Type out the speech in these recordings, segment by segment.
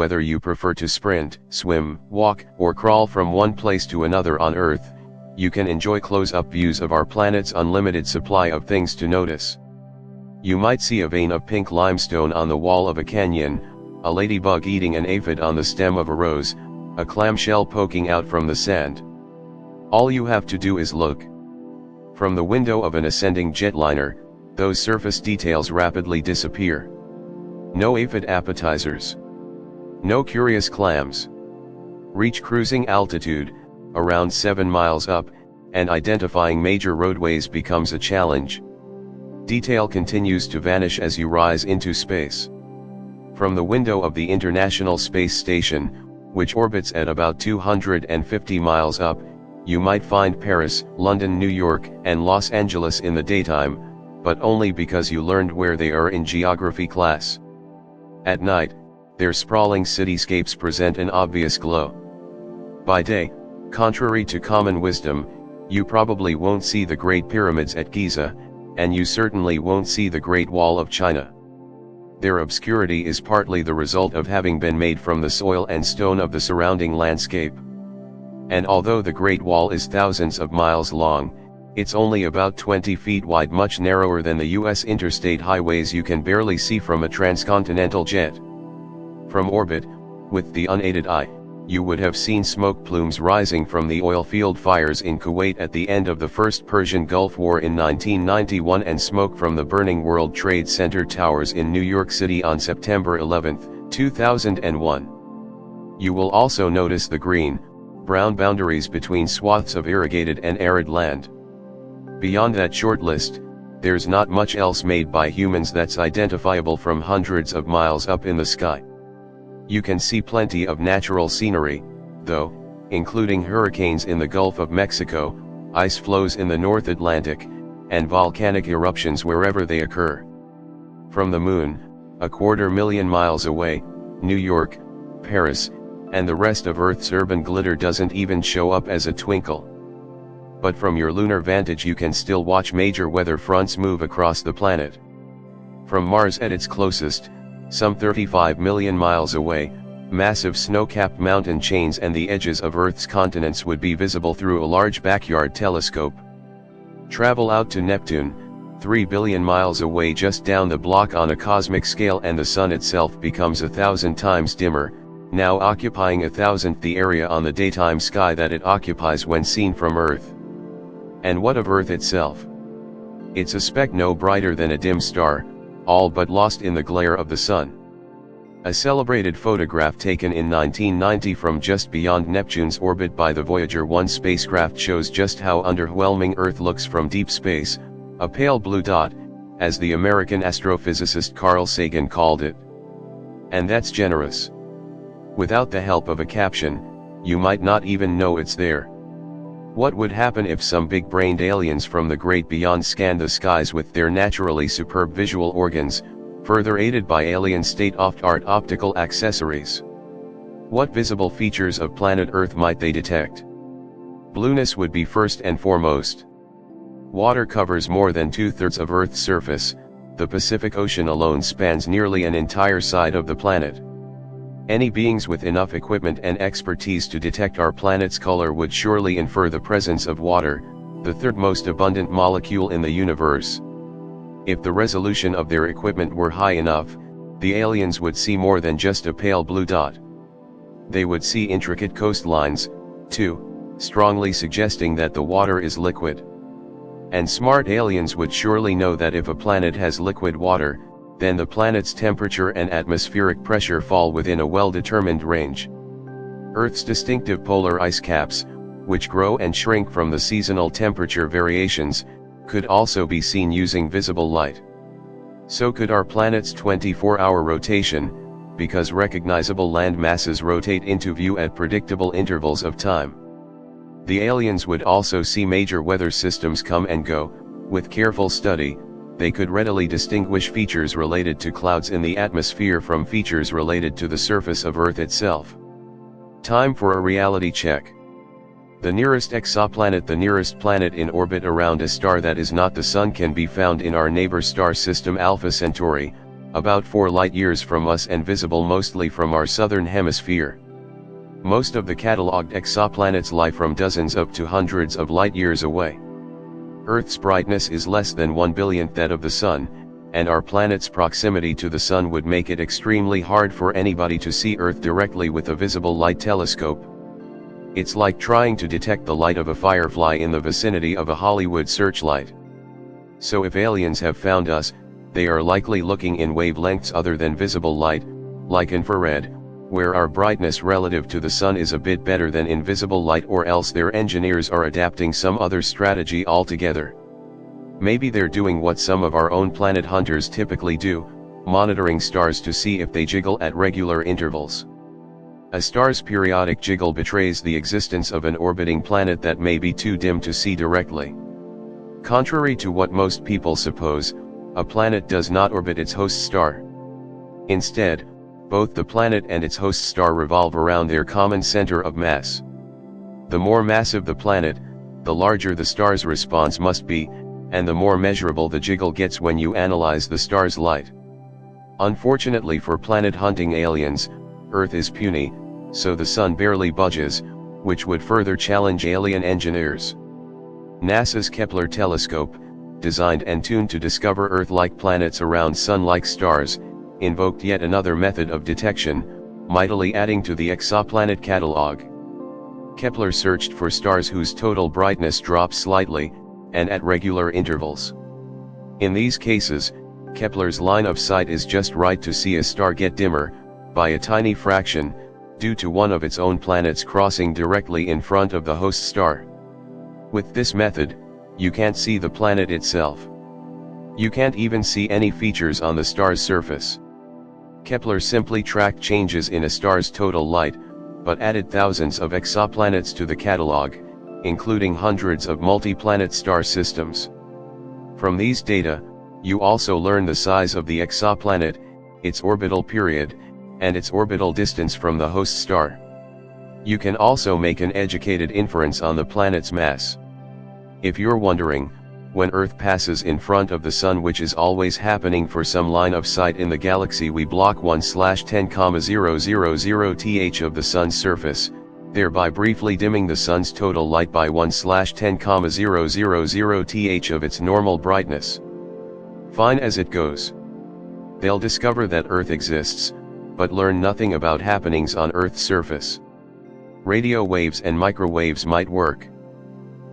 whether you prefer to sprint, swim, walk, or crawl from one place to another on Earth, you can enjoy close-up views of our planet's unlimited supply of things to notice. You might see a vein of pink limestone on the wall of a canyon, a ladybug eating an aphid on the stem of a rose, a clamshell poking out from the sand. All you have to do is look. From the window of an ascending jetliner, those surface details rapidly disappear. No aphid appetizers. No curious clams. Reach cruising altitude, around 7 miles up, and identifying major roadways becomes a challenge. Detail continues to vanish as you rise into space. From the window of the International Space Station, which orbits at about 250 miles up, you might find Paris, London, New York, and Los Angeles in the daytime, but only because you learned where they are in geography class. At night, their sprawling cityscapes present an obvious glow. By day, contrary to common wisdom, you probably won't see the Great Pyramids at Giza, and you certainly won't see the Great Wall of China. Their obscurity is partly the result of having been made from the soil and stone of the surrounding landscape. And although the Great Wall is thousands of miles long, it's only about 20 feet wide, much narrower than the US interstate highways you can barely see from a transcontinental jet. From orbit, with the unaided eye, you would have seen smoke plumes rising from the oil field fires in Kuwait at the end of the First Persian Gulf War in 1991 and smoke from the burning World Trade Center towers in New York City on September 11, 2001. You will also notice the green, brown boundaries between swaths of irrigated and arid land. Beyond that short list, there's not much else made by humans that's identifiable from hundreds of miles up in the sky. You can see plenty of natural scenery, though, including hurricanes in the Gulf of Mexico, ice flows in the North Atlantic, and volcanic eruptions wherever they occur. From the moon, 250,000 miles away, New York, Paris, and the rest of Earth's urban glitter doesn't even show up as a twinkle. But from your lunar vantage you can still watch major weather fronts move across the planet. From Mars at its closest, some 35 million miles away, massive snow-capped mountain chains and the edges of Earth's continents would be visible through a large backyard telescope. Travel out to Neptune, 3 billion miles away just down the block on a cosmic scale, and the Sun itself becomes 1,000 times dimmer, now occupying 1,000th the area on the daytime sky that it occupies when seen from Earth. And what of Earth itself? It's a speck no brighter than a dim star, all but lost in the glare of the Sun. A celebrated photograph taken in 1990 from just beyond Neptune's orbit by the Voyager 1 spacecraft shows just how underwhelming Earth looks from deep space, a pale blue dot, as the American astrophysicist Carl Sagan called it. And that's generous. Without the help of a caption, you might not even know it's there. What would happen if some big-brained aliens from the great beyond scanned the skies with their naturally superb visual organs, further aided by alien state-of-the-art optical accessories? What visible features of planet Earth might they detect? Blueness would be first and foremost. Water covers more than 2/3 of Earth's surface. The Pacific Ocean alone spans nearly an entire side of the planet. Any beings with enough equipment and expertise to detect our planet's color would surely infer the presence of water, the third most abundant molecule in the universe. If the resolution of their equipment were high enough, the aliens would see more than just a pale blue dot. They would see intricate coastlines, too, strongly suggesting that the water is liquid. And smart aliens would surely know that if a planet has liquid water, then the planet's temperature and atmospheric pressure fall within a well-determined range. Earth's distinctive polar ice caps, which grow and shrink from the seasonal temperature variations, could also be seen using visible light. So could our planet's 24-hour rotation, because recognizable land masses rotate into view at predictable intervals of time. The aliens would also see major weather systems come and go. With careful study, they could readily distinguish features related to clouds in the atmosphere from features related to the surface of Earth itself. Time for a reality check. The nearest exoplanet, the nearest planet in orbit around a star that is not the Sun, can be found in our neighbor star system Alpha Centauri, about 4 light-years from us and visible mostly from our southern hemisphere. Most of the catalogued exoplanets lie from dozens up to hundreds of light-years away. Earth's brightness is less than 1/billionth that of the Sun, and our planet's proximity to the Sun would make it extremely hard for anybody to see Earth directly with a visible light telescope. It's like trying to detect the light of a firefly in the vicinity of a Hollywood searchlight. So if aliens have found us, they are likely looking in wavelengths other than visible light, like infrared, where our brightness relative to the Sun is a bit better than in visible light, or else their engineers are adapting some other strategy altogether. Maybe they're doing what some of our own planet hunters typically do, monitoring stars to see if they jiggle at regular intervals. A star's periodic jiggle betrays the existence of an orbiting planet that may be too dim to see directly. Contrary to what most people suppose, a planet does not orbit its host star. Instead, both the planet and its host star revolve around their common center of mass. The more massive the planet, the larger the star's response must be, and the more measurable the jiggle gets when you analyze the star's light. Unfortunately for planet-hunting aliens, Earth is puny, so the Sun barely budges, which would further challenge alien engineers. NASA's Kepler telescope, designed and tuned to discover Earth-like planets around Sun-like stars, invoked yet another method of detection, mightily adding to the exoplanet catalog. Kepler searched for stars whose total brightness drops slightly, and at regular intervals. In these cases, Kepler's line of sight is just right to see a star get dimmer, by a tiny fraction, due to one of its own planets crossing directly in front of the host star. With this method, you can't see the planet itself. You can't even see any features on the star's surface. Kepler simply tracked changes in a star's total light, but added thousands of exoplanets to the catalog, including hundreds of multi-planet star systems. From these data, you also learn the size of the exoplanet, its orbital period, and its orbital distance from the host star. You can also make an educated inference on the planet's mass. If you're wondering, when Earth passes in front of the Sun, which is always happening for some line of sight in the galaxy, we block 1/10,000th of the Sun's surface, thereby briefly dimming the Sun's total light by 1/10,000th of its normal brightness. Fine as it goes. They'll discover that Earth exists, but learn nothing about happenings on Earth's surface. Radio waves and microwaves might work.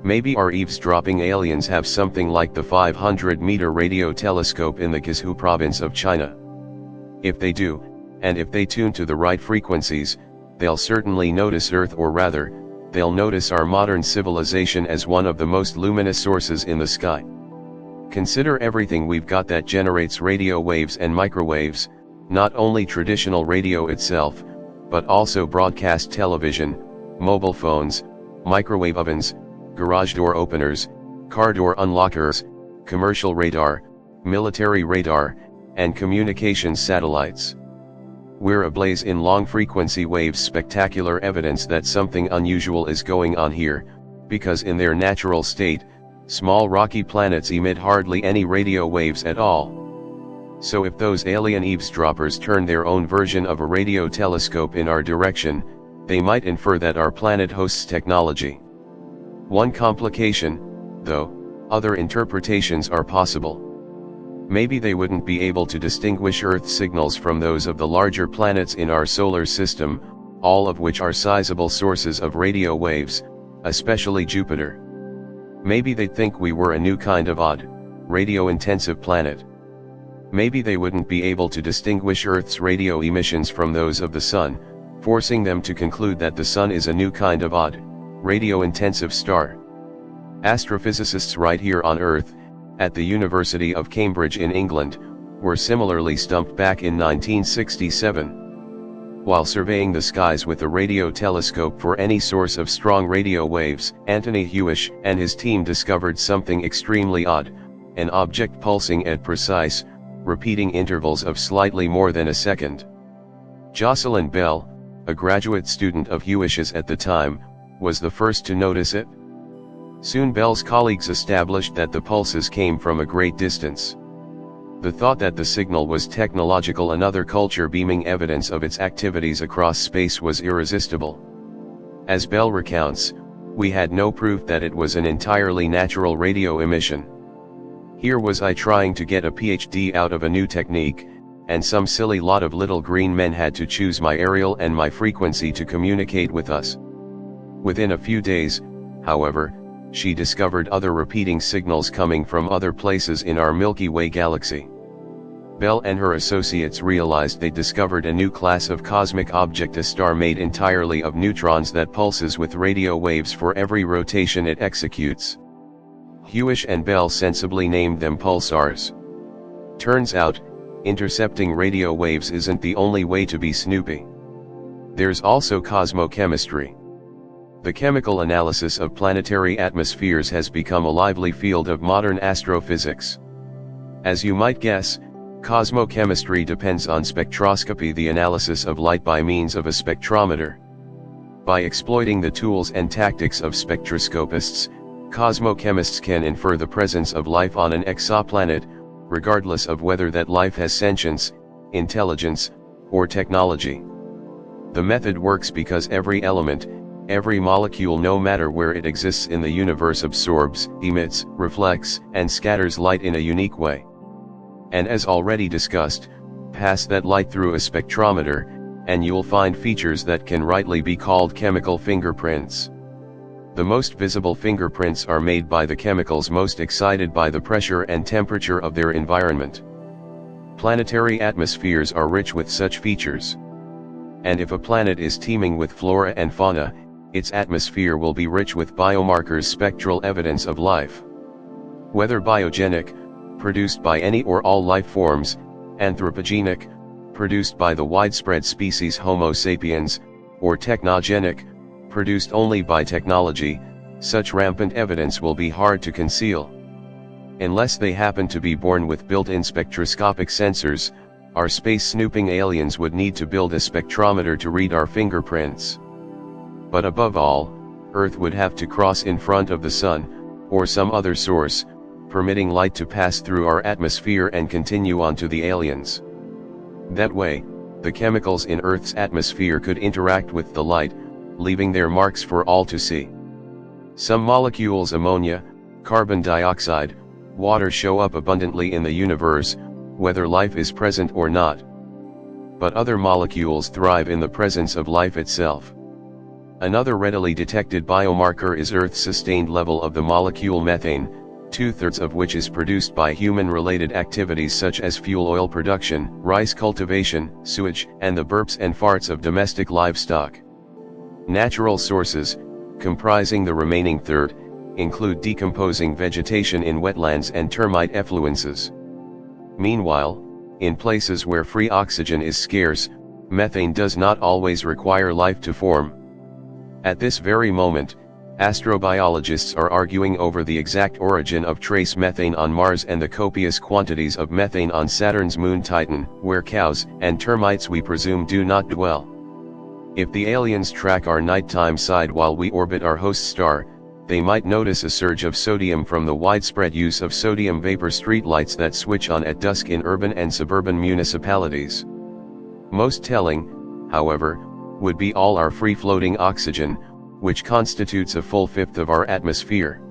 Maybe our eavesdropping aliens have something like the 500-meter radio telescope in the Guizhou province of China. If they do, and if they tune to the right frequencies, they'll certainly notice Earth, or rather, they'll notice our modern civilization as one of the most luminous sources in the sky. Consider everything we've got that generates radio waves and microwaves, not only traditional radio itself, but also broadcast television, mobile phones, microwave ovens, garage door openers, car door unlockers, commercial radar, military radar, and communications satellites. We're ablaze in long-frequency waves, spectacular evidence that something unusual is going on here, because in their natural state, small rocky planets emit hardly any radio waves at all. So if those alien eavesdroppers turn their own version of a radio telescope in our direction, they might infer that our planet hosts technology. One complication, though, other interpretations are possible. Maybe they wouldn't be able to distinguish Earth signals from those of the larger planets in our solar system, all of which are sizable sources of radio waves, especially Jupiter. Maybe they'd think we were a new kind of odd, radio-intensive planet. Maybe they wouldn't be able to distinguish Earth's radio emissions from those of the Sun, forcing them to conclude that the Sun is a new kind of odd, radio-intensive star. Astrophysicists right here on Earth, at the University of Cambridge in England, were similarly stumped back in 1967. While surveying the skies with a radio telescope for any source of strong radio waves, Anthony Hewish and his team discovered something extremely odd, an object pulsing at precise, repeating intervals of slightly more than a second. Jocelyn Bell, a graduate student of Hewish's at the time, was the first to notice it. Soon Bell's colleagues established that the pulses came from a great distance. The thought that the signal was technological, another culture beaming evidence of its activities across space, was irresistible. As Bell recounts, we had no proof that it was an entirely natural radio emission. Here was I trying to get a PhD out of a new technique, and some silly lot of little green men had to choose my aerial and my frequency to communicate with us. Within a few days, however, she discovered other repeating signals coming from other places in our Milky Way galaxy. Bell and her associates realized they discovered a new class of cosmic object, a star made entirely of neutrons that pulses with radio waves for every rotation it executes. Hewish and Bell sensibly named them pulsars. Turns out, intercepting radio waves isn't the only way to be snoopy. There's also cosmochemistry. The chemical analysis of planetary atmospheres has become a lively field of modern astrophysics. As you might guess, cosmochemistry depends on spectroscopy, the analysis of light by means of a spectrometer. By exploiting the tools and tactics of spectroscopists, cosmochemists can infer the presence of life on an exoplanet, regardless of whether that life has sentience, intelligence, or technology. The method works because every element, every molecule, no matter where it exists in the universe, absorbs, emits, reflects, and scatters light in a unique way. And as already discussed, pass that light through a spectrometer, and you'll find features that can rightly be called chemical fingerprints. The most visible fingerprints are made by the chemicals most excited by the pressure and temperature of their environment. Planetary atmospheres are rich with such features. And if a planet is teeming with flora and fauna, its atmosphere will be rich with biomarkers, spectral evidence of life. Whether biogenic, produced by any or all life forms, anthropogenic, produced by the widespread species Homo sapiens, or technogenic, produced only by technology, such rampant evidence will be hard to conceal. Unless they happen to be born with built-in spectroscopic sensors, our space-snooping aliens would need to build a spectrometer to read our fingerprints. But above all, Earth would have to cross in front of the Sun, or some other source, permitting light to pass through our atmosphere and continue on to the aliens. That way, the chemicals in Earth's atmosphere could interact with the light, leaving their marks for all to see. Some molecules, ammonia, carbon dioxide, water, show up abundantly in the universe, whether life is present or not. But other molecules thrive in the presence of life itself. Another readily detected biomarker is Earth's sustained level of the molecule methane, 2/3 of which is produced by human-related activities such as fuel oil production, rice cultivation, sewage, and the burps and farts of domestic livestock. Natural sources, comprising the remaining third, include decomposing vegetation in wetlands and termite effluences. Meanwhile, in places where free oxygen is scarce, methane does not always require life to form. At this very moment, astrobiologists are arguing over the exact origin of trace methane on Mars and the copious quantities of methane on Saturn's moon Titan, where cows and termites, we presume, do not dwell. If the aliens track our nighttime side while we orbit our host star, they might notice a surge of sodium from the widespread use of sodium vapor streetlights that switch on at dusk in urban and suburban municipalities. Most telling, however, would be all our free-floating oxygen, which constitutes a full fifth of our atmosphere.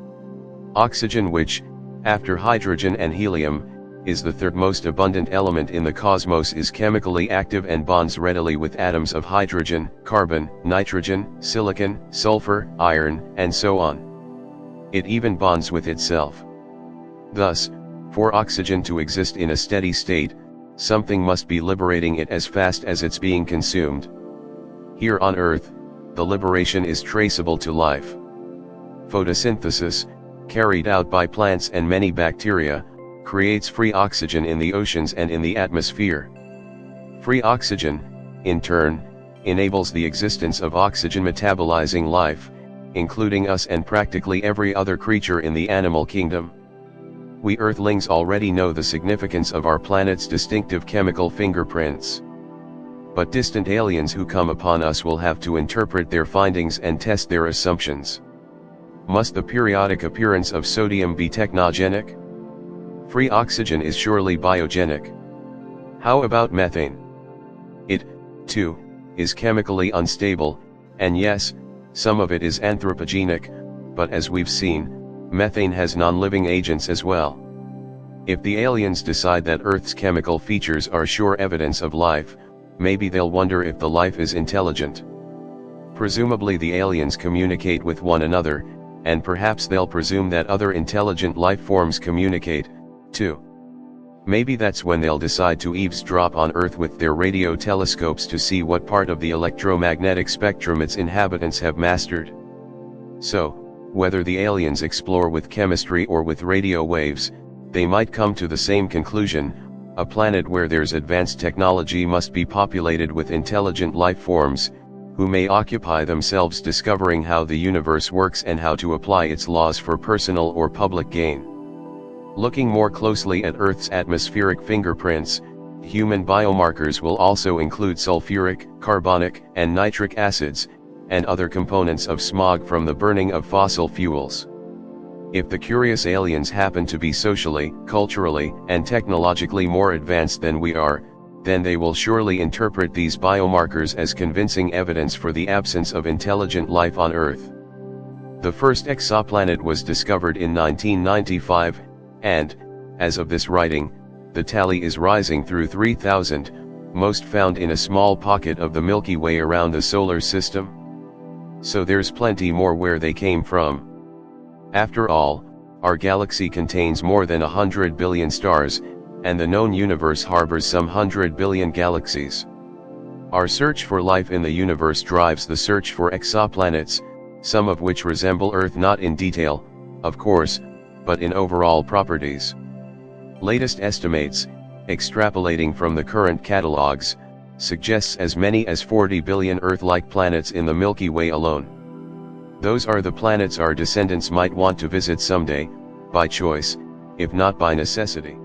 Oxygen, which, after hydrogen and helium, is the third most abundant element in the cosmos, is chemically active and bonds readily with atoms of hydrogen, carbon, nitrogen, silicon, sulfur, iron, and so on. It even bonds with itself. Thus, for oxygen to exist in a steady state, something must be liberating it as fast as it's being consumed. Here on Earth, the liberation is traceable to life. Photosynthesis, carried out by plants and many bacteria, creates free oxygen in the oceans and in the atmosphere. Free oxygen, in turn, enables the existence of oxygen metabolizing life, including us and practically every other creature in the animal kingdom. We Earthlings already know the significance of our planet's distinctive chemical fingerprints. But distant aliens who come upon us will have to interpret their findings and test their assumptions. Must the periodic appearance of sodium be technogenic? Free oxygen is surely biogenic. How about methane? It, too, is chemically unstable, and yes, some of it is anthropogenic, but as we've seen, methane has non-living agents as well. If the aliens decide that Earth's chemical features are sure evidence of life, maybe they'll wonder if the life is intelligent. Presumably the aliens communicate with one another, and perhaps they'll presume that other intelligent life forms communicate, too. Maybe that's when they'll decide to eavesdrop on Earth with their radio telescopes to see what part of the electromagnetic spectrum its inhabitants have mastered. So, whether the aliens explore with chemistry or with radio waves, they might come to the same conclusion: a planet where there's advanced technology must be populated with intelligent life forms, who may occupy themselves discovering how the universe works and how to apply its laws for personal or public gain. Looking more closely at Earth's atmospheric fingerprints, human biomarkers will also include sulfuric, carbonic, and nitric acids, and other components of smog from the burning of fossil fuels. If the curious aliens happen to be socially, culturally, and technologically more advanced than we are, then they will surely interpret these biomarkers as convincing evidence for the absence of intelligent life on Earth. The first exoplanet was discovered in 1995, and, as of this writing, the tally is rising through 3,000, most found in a small pocket of the Milky Way around the solar system. So there's plenty more where they came from. After all, our galaxy contains more than 100 billion stars, and the known universe harbors some 100 billion galaxies. Our search for life in the universe drives the search for exoplanets, some of which resemble Earth not in detail, of course, but in overall properties. Latest estimates, extrapolating from the current catalogs, suggests as many as 40 billion Earth-like planets in the Milky Way alone. Those are the planets our descendants might want to visit someday, by choice, if not by necessity.